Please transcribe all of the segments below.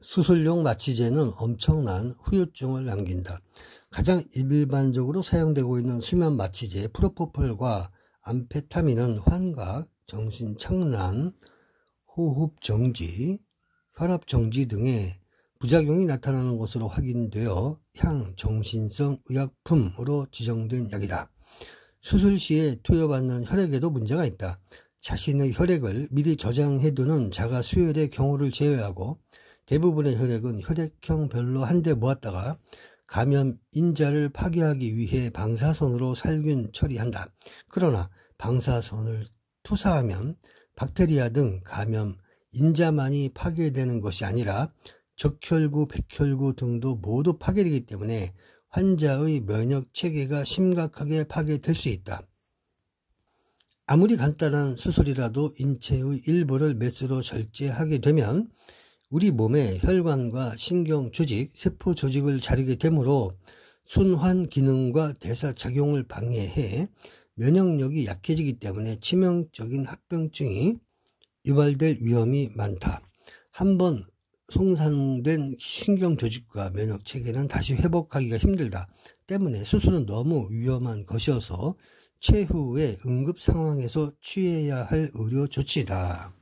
수술용 마취제는 엄청난 후유증을 남긴다. 가장 일반적으로 사용되고 있는 수면 마취제 프로포폴과 암페타민은 환각, 정신착란, 호흡정지, 혈압정지 등의 부작용이 나타나는 것으로 확인되어 향정신성 의약품으로 지정된 약이다. 수술 시에 투여받는 혈액에도 문제가 있다. 자신의 혈액을 미리 저장해두는 자가 수혈의 경우를 제외하고 대부분의 혈액은 혈액형별로 한데 모았다가 감염 인자를 파괴하기 위해 방사선으로 살균 처리한다. 그러나 방사선을 투사하면 박테리아 등 감염 인자만이 파괴되는 것이 아니라 적혈구, 백혈구 등도 모두 파괴되기 때문에 환자의 면역 체계가 심각하게 파괴될 수 있다. 아무리 간단한 수술이라도 인체의 일부를 메스로 절제하게 되면 우리 몸의 혈관과 신경 조직, 세포 조직을 자르게 되므로 순환 기능과 대사 작용을 방해해 면역력이 약해지기 때문에 치명적인 합병증이 유발될 위험이 많다. 한번 손상된 신경 조직과 면역 체계는 다시 회복하기가 힘들다. 때문에 수술은 너무 위험한 것이어서 최후의 응급 상황에서 취해야 할 의료 조치다.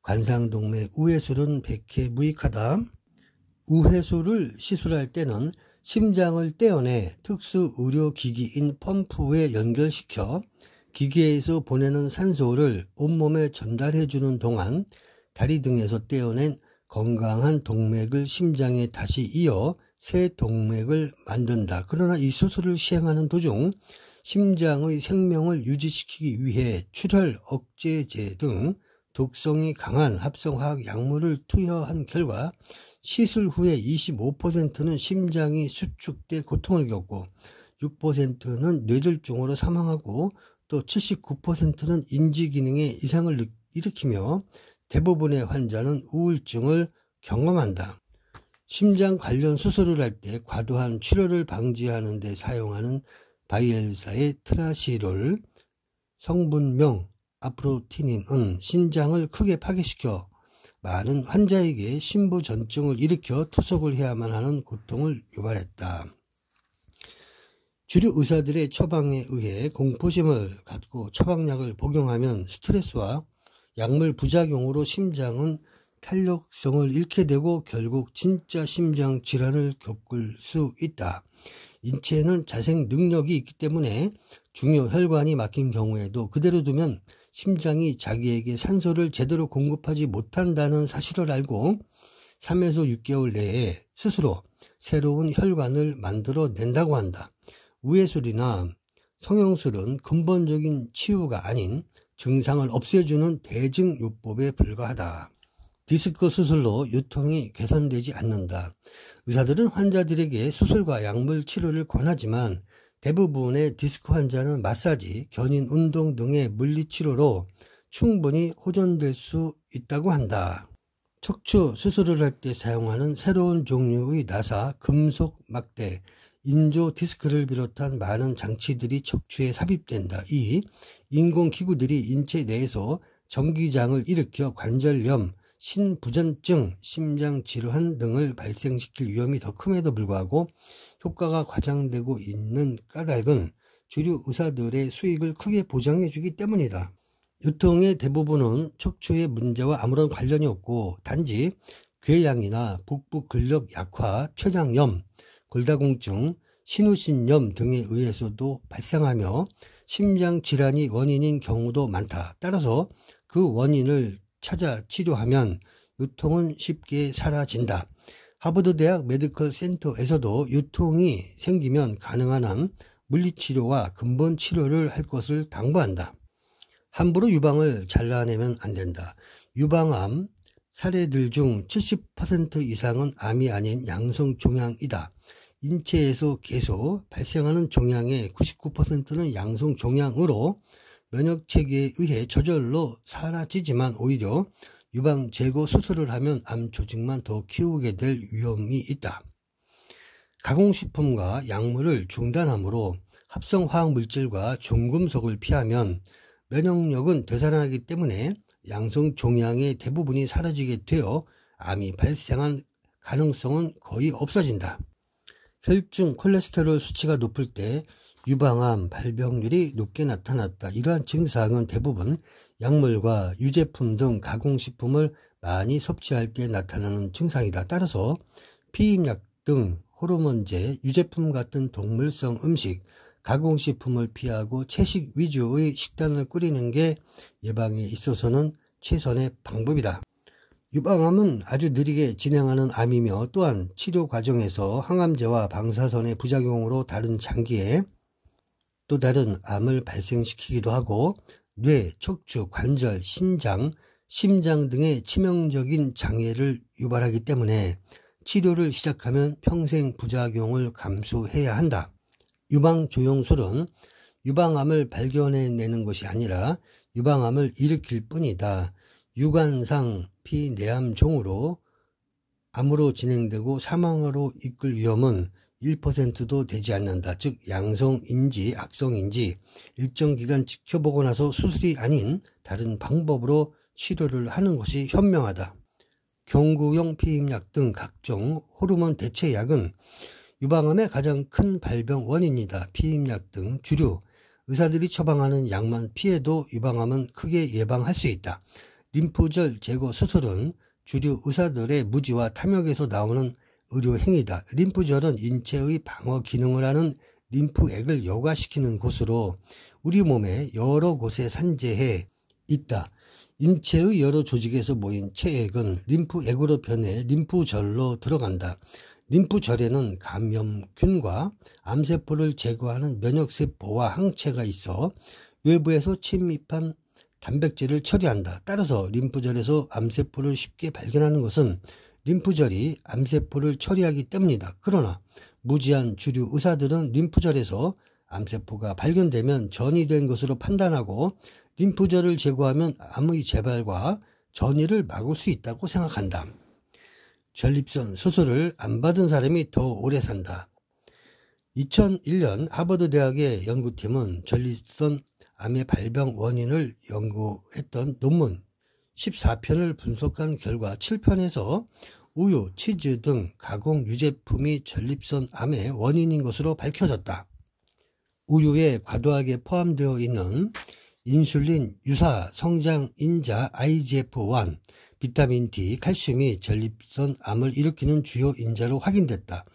관상동맥 우회술은 백해무익하다. 우회술을 시술할 때는 심장을 떼어내 특수 의료기기인 펌프에 연결시켜 기계에서 보내는 산소를 온몸에 전달해주는 동안 다리 등에서 떼어낸 건강한 동맥을 심장에 다시 이어 새 동맥을 만든다. 그러나 이 수술을 시행하는 도중 심장의 생명을 유지시키기 위해 출혈 억제제 등 독성이 강한 합성화학 약물을 투여한 결과 시술 후에 25%는 심장이 수축돼 고통을 겪고 6%는 뇌졸중으로 사망하고 또 79%는 인지기능에 이상을 일으키며 대부분의 환자는 우울증을 경험한다. 심장 관련 수술을 할 때 과도한 출혈을 방지하는 데 사용하는 바이엘사의 트라시롤 성분명 아프로티닌은 신장을 크게 파괴시켜 많은 환자에게 심부전증을 일으켜 투석을 해야만 하는 고통을 유발했다. 주류 의사들의 처방에 의해 공포심을 갖고 처방약을 복용하면 스트레스와 약물 부작용으로 심장은 탄력성을 잃게 되고 결국 진짜 심장 질환을 겪을 수 있다. 인체에는 자생 능력이 있기 때문에 중요 혈관이 막힌 경우에도 그대로 두면 심장이 자기에게 산소를 제대로 공급하지 못한다는 사실을 알고 3에서 6개월 내에 스스로 새로운 혈관을 만들어 낸다고 한다. 우회술이나 성형술은 근본적인 치유가 아닌 증상을 없애주는 대증요법에 불과하다. 디스크 수술로 유통이 개선되지 않는다. 의사들은 환자들에게 수술과 약물 치료를 권하지만 대부분의 디스크 환자는 마사지, 견인 운동 등의 물리치료로 충분히 호전될 수 있다고 한다. 척추 수술을 할 때 사용하는 새로운 종류의 나사, 금속 막대, 인조 디스크를 비롯한 많은 장치들이 척추에 삽입된다. 이 인공기구들이 인체 내에서 전기장을 일으켜 관절염, 신부전증, 심장질환 등을 발생시킬 위험이 더 큼에도 불구하고 효과가 과장되고 있는 까닭은 주류 의사들의 수익을 크게 보장해주기 때문이다. 유통의 대부분은 척추의 문제와 아무런 관련이 없고 단지 궤양이나 복부 근력 약화, 췌장염, 골다공증, 신우신염 등에 의해서도 발생하며 심장질환이 원인인 경우도 많다. 따라서 그 원인을 찾아 치료하면 유통은 쉽게 사라진다. 하버드 대학 메디컬 센터에서도 유통이 생기면 가능한 한 물리치료와 근본 치료를 할 것을 당부한다. 함부로 유방을 잘라내면 안 된다. 유방암 사례들 중 70% 이상은 암이 아닌 양성종양이다. 인체에서 계속 발생하는 종양의 99%는 양성종양으로 면역체계에 의해 저절로 사라지지만 오히려 유방 제거 수술을 하면 암 조직만 더 키우게 될 위험이 있다. 가공식품과 약물을 중단함으로 합성화학 물질과 중금속을 피하면 면역력은 되살아나기 때문에 양성종양의 대부분이 사라지게 되어 암이 발생한 가능성은 거의 없어진다. 혈중 콜레스테롤 수치가 높을 때 유방암 발병률이 높게 나타났다. 이러한 증상은 대부분 약물과 유제품 등 가공식품을 많이 섭취할 때 나타나는 증상이다. 따라서 피임약 등 호르몬제, 유제품 같은 동물성 음식, 가공식품을 피하고 채식 위주의 식단을 꾸리는 게 예방에 있어서는 최선의 방법이다. 유방암은 아주 느리게 진행하는 암이며 또한 치료 과정에서 항암제와 방사선의 부작용으로 다른 장기에 또 다른 암을 발생시키기도 하고 뇌, 척추, 관절, 신장, 심장 등의 치명적인 장애를 유발하기 때문에 치료를 시작하면 평생 부작용을 감수해야 한다. 유방조영술은 유방암을 발견해내는 것이 아니라 유방암을 일으킬 뿐이다. 유관상 피내암종으로 암으로 진행되고 사망으로 이끌 위험은 1%도 되지 않는다. 즉 양성인지 악성인지 일정 기간 지켜보고 나서 수술이 아닌 다른 방법으로 치료를 하는 것이 현명하다. 경구용 피임약 등 각종 호르몬 대체약은 유방암의 가장 큰 발병 원인이다. 피임약 등 주류 의사들이 처방하는 약만 피해도 유방암은 크게 예방할 수 있다. 림프절 제거 수술은 주류 의사들의 무지와 탐욕에서 나오는 의료행위다. 림프절은 인체의 방어 기능을 하는 림프액을 여과시키는 곳으로 우리 몸의 여러 곳에 산재해 있다. 인체의 여러 조직에서 모인 체액은 림프액으로 변해 림프절로 들어간다. 림프절에는 감염균과 암세포를 제거하는 면역세포와 항체가 있어 외부에서 침입한 단백질을 처리한다. 따라서 림프절에서 암세포를 쉽게 발견하는 것은 림프절이 암세포를 처리하기 때문이다. 그러나 무지한 주류 의사들은 림프절에서 암세포가 발견되면 전이 된 것으로 판단하고 림프절을 제거하면 암의 재발과 전이를 막을 수 있다고 생각한다. 전립선 수술을 안 받은 사람이 더 오래 산다. 2001년 하버드 대학의 연구팀은 전립선 암의 발병 원인을 연구했던 논문 14편을 분석한 결과 7편에서 우유, 치즈 등 가공 유제품이 전립선 암의 원인인 것으로 밝혀졌다. 우유에 과도하게 포함되어 있는 인슐린 유사 성장 인자 IGF-1, 비타민 D, 칼슘이 전립선 암을 일으키는 주요 인자로 확인됐다.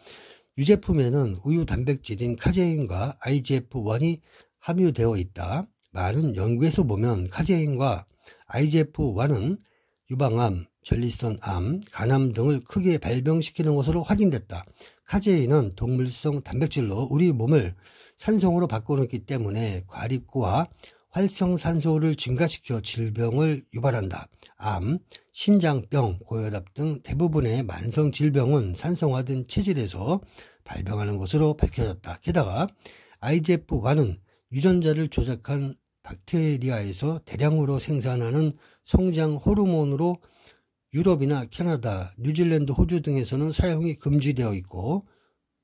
유제품에는 우유 단백질인 카제인과 IGF-1이 함유되어 있다. 많은 연구에서 보면 카제인과 IGF-1은 유방암, 전립선암, 간암 등을 크게 발병시키는 것으로 확인됐다. 카제인은 동물성 단백질로 우리 몸을 산성으로 바꿔놓기 때문에 과립고와 활성산소를 증가시켜 질병을 유발한다. 암, 신장병, 고혈압 등 대부분의 만성 질병은 산성화된 체질에서 발병하는 것으로 밝혀졌다. 게다가 IGF-1은 유전자를 조작한 박테리아에서 대량으로 생산하는 성장 호르몬으로 유럽이나 캐나다, 뉴질랜드, 호주 등에서는 사용이 금지되어 있고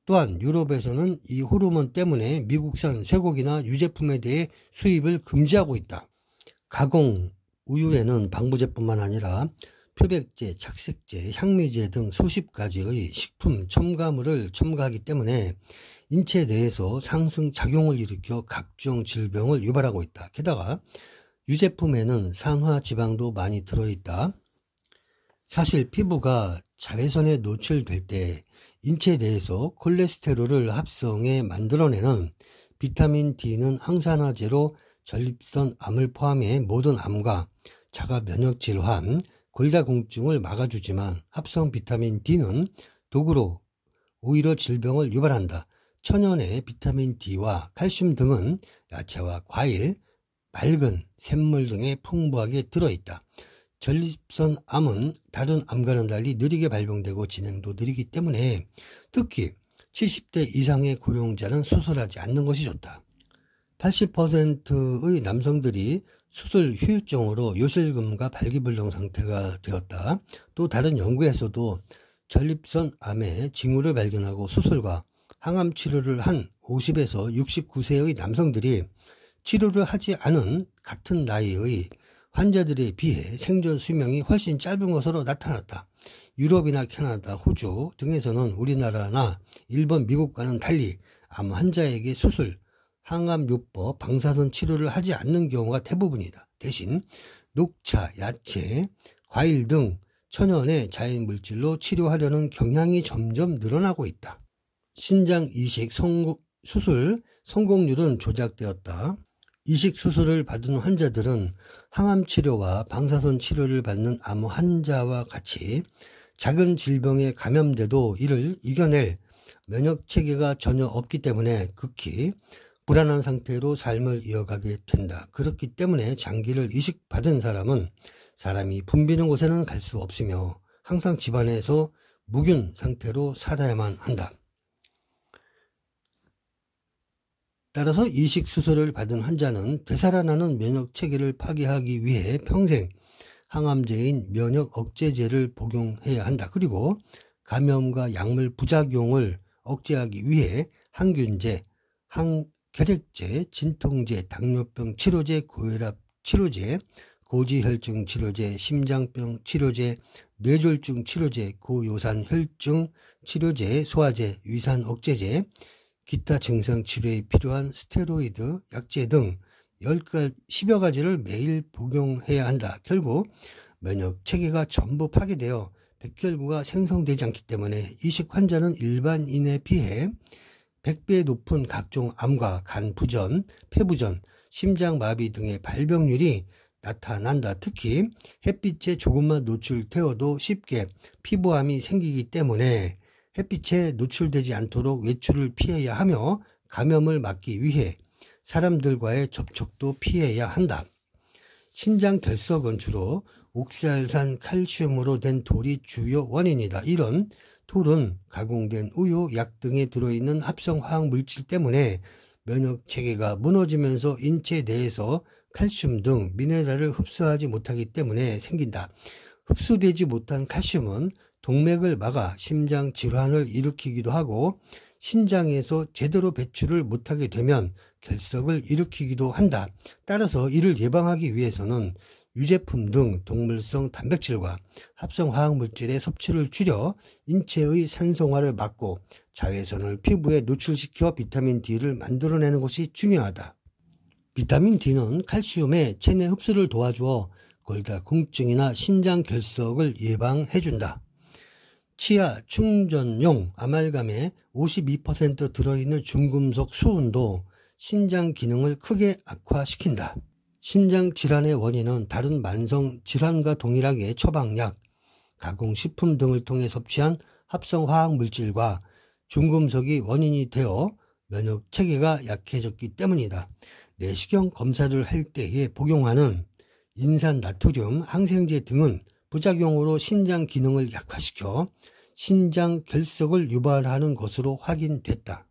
또한 유럽에서는 이 호르몬 때문에 미국산 쇠고기나 유제품에 대해 수입을 금지하고 있다. 가공 우유에는 방부제뿐만 아니라 표백제, 착색제, 향미제 등 수십 가지의 식품 첨가물을 첨가하기 때문에 인체 내에서 상승 작용을 일으켜 각종 질병을 유발하고 있다. 게다가 유제품에는 산화지방도 많이 들어있다. 사실 피부가 자외선에 노출될 때 인체 내에서 콜레스테롤을 합성해 만들어내는 비타민 D는 항산화제로 전립선 암을 포함해 모든 암과 자가 면역 질환, 골다공증을 막아주지만 합성 비타민 D는 독으로 오히려 질병을 유발한다. 천연의 비타민 D와 칼슘 등은 야채와 과일, 맑은 샘물 등에 풍부하게 들어있다. 전립선 암은 다른 암과는 달리 느리게 발병되고 진행도 느리기 때문에 특히 70대 이상의 고령자는 수술하지 않는 것이 좋다. 80%의 남성들이 수술 후유증으로 요실금과 발기불능 상태가 되었다. 또 다른 연구에서도 전립선 암의 징후를 발견하고 수술과 항암 치료를 한 50에서 69세의 남성들이 치료를 하지 않은 같은 나이의 환자들에 비해 생존 수명이 훨씬 짧은 것으로 나타났다. 유럽이나 캐나다, 호주 등에서는 우리나라나 일본, 미국과는 달리 암 환자에게 수술, 항암요법, 방사선 치료를 하지 않는 경우가 대부분이다. 대신 녹차, 야채, 과일 등 천연의 자연물질로 치료하려는 경향이 점점 늘어나고 있다. 신장 이식 수술 성공률은 조작되었다. 이식 수술을 받은 환자들은 항암 치료와 방사선 치료를 받는 암 환자와 같이 작은 질병에 감염돼도 이를 이겨낼 면역 체계가 전혀 없기 때문에 극히 불안한 상태로 삶을 이어가게 된다. 그렇기 때문에 장기를 이식받은 사람은 사람이 붐비는 곳에는 갈 수 없으며 항상 집안에서 무균 상태로 살아야만 한다. 따라서 이식 수술을 받은 환자는 되살아나는 면역 체계를 파괴하기 위해 평생 항암제인 면역 억제제를 복용해야 한다. 그리고 감염과 약물 부작용을 억제하기 위해 항균제, 항결핵제, 진통제, 당뇨병 치료제, 고혈압 치료제, 고지혈증 치료제, 심장병 치료제, 뇌졸중 치료제, 고요산 혈증 치료제, 소화제, 위산 억제제, 기타 증상 치료에 필요한 스테로이드, 약제 등 10여 가지를 매일 복용해야 한다. 결국 면역 체계가 전부 파괴되어 백혈구가 생성되지 않기 때문에 이식 환자는 일반인에 비해 100배 높은 각종 암과 간 부전, 폐부전, 심장마비 등의 발병률이 나타난다. 특히 햇빛에 조금만 노출되어도 쉽게 피부암이 생기기 때문에 햇빛에 노출되지 않도록 외출을 피해야 하며 감염을 막기 위해 사람들과의 접촉도 피해야 한다. 신장 결석은 주로 옥살산 칼슘으로 된 돌이 주요 원인이다. 이런 돌은 가공된 우유, 약 등에 들어있는 합성 화학 물질 때문에 면역 체계가 무너지면서 인체 내에서 칼슘 등 미네랄을 흡수하지 못하기 때문에 생긴다. 흡수되지 못한 칼슘은 동맥을 막아 심장 질환을 일으키기도 하고 신장에서 제대로 배출을 못하게 되면 결석을 일으키기도 한다. 따라서 이를 예방하기 위해서는 유제품 등 동물성 단백질과 합성 화학물질의 섭취를 줄여 인체의 산성화를 막고 자외선을 피부에 노출시켜 비타민 D를 만들어내는 것이 중요하다. 비타민 D는 칼슘의 체내 흡수를 도와주어 골다공증이나 신장 결석을 예방해준다. 치아 충전용 아말감에 52% 들어있는 중금속 수은도 신장 기능을 크게 악화시킨다. 신장 질환의 원인은 다른 만성 질환과 동일하게 처방약, 가공식품 등을 통해 섭취한 합성 화학 물질과 중금속이 원인이 되어 면역 체계가 약해졌기 때문이다. 내시경 검사를 할 때에 복용하는 인산 나트륨, 항생제 등은 부작용으로 신장 기능을 약화시켜 신장 결석을 유발하는 것으로 확인됐다.